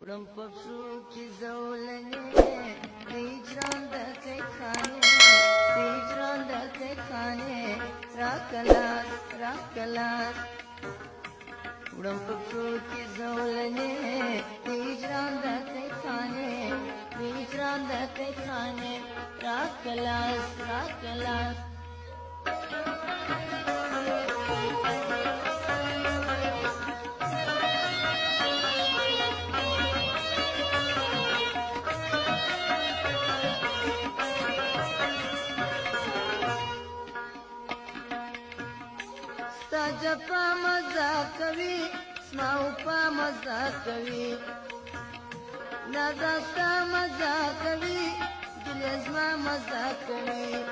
وړم پښو کې زولنې د هجران د خانې د هجران د خانې راکلاس راکلاس وړم پښو کې زولنې د هجران د خانې د هجران د خانې راکلاس راکلاس جپا مزا کوي سماو پا مزا کوي نازاستا مزا کوي دلزما مزا کوي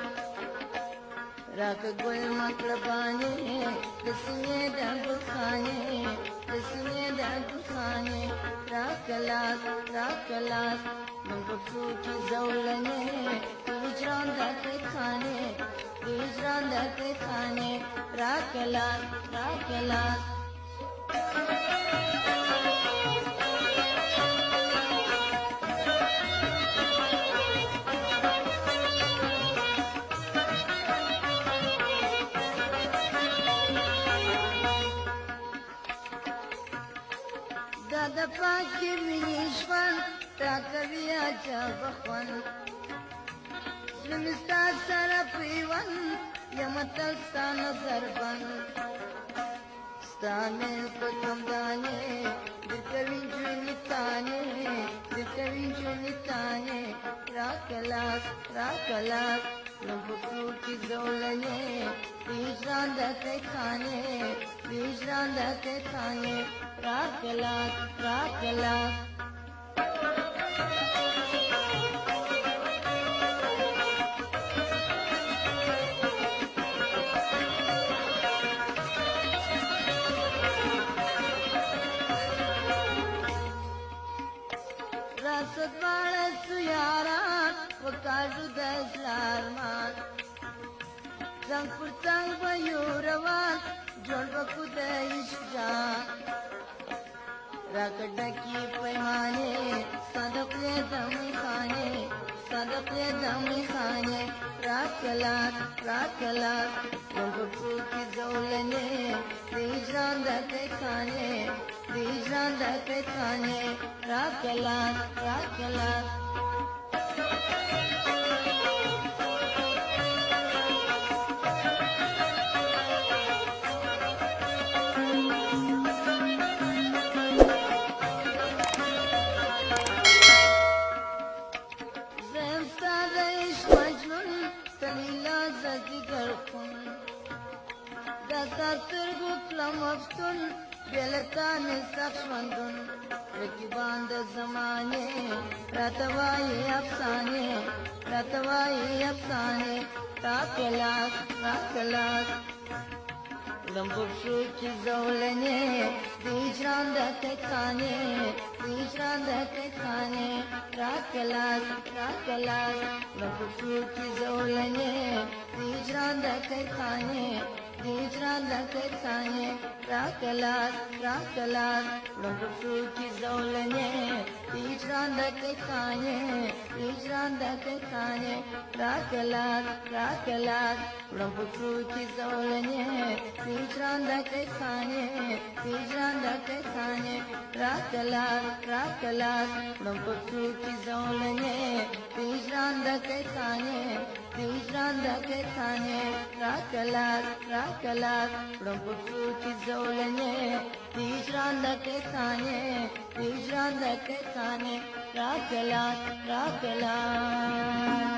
راک ګل مطلبانه دسنه د خانه دسنه د خانه راکلاس راکلاس موږ په کې زولنه هجران د خانه هجران د خانه راکلاس راکلاس دا پاکی منیشوان تا کوي عجب خوان زلمستا سره پیوان یمتل ستا نظر بن ستا مې په کمدانې درکوي جونې تانې درکوي جونې تانې راکلاس راکلاس لمبکو کې زولنې د هجران د خانې د هجران د خانې راکلاس راکلاس راسد بالا سیاران وکاژو د اسلارمان څنګ پر څنګ به یو روان جوړ بکو د عشق جان راکډکی پیمانه صدق دمی خانه صدق دمی خانه راکلاس راکلاس لمبکو کی زولنه د هجران د خانه د هجران د خانه راکلاس راکلاس سترګو کلم افسون بلتان سخمندون رکیبان د زمانه راتوای افسانه راتوای افسانه راکلاس راکلاس لمبو شو چې زولنه د هجران د خانه د هجران د خانه راکلاس راکلاس لمبو شو چې زولنه د هجران د خانه هجران د خانه راکلاس راکلاس لمبو کی زولنه هجران د خانه هجران د خانه راکلاس راکلاس لمبو کی زولنه هجران د خانه هجران د خانه راکلاس راکلاس لمبو کی زولنه هجران د خانه هجران د خانه راکلاس راکلاس لمبو کی زولنه هجران د خانه هجران د خانه راکلاس راکلاس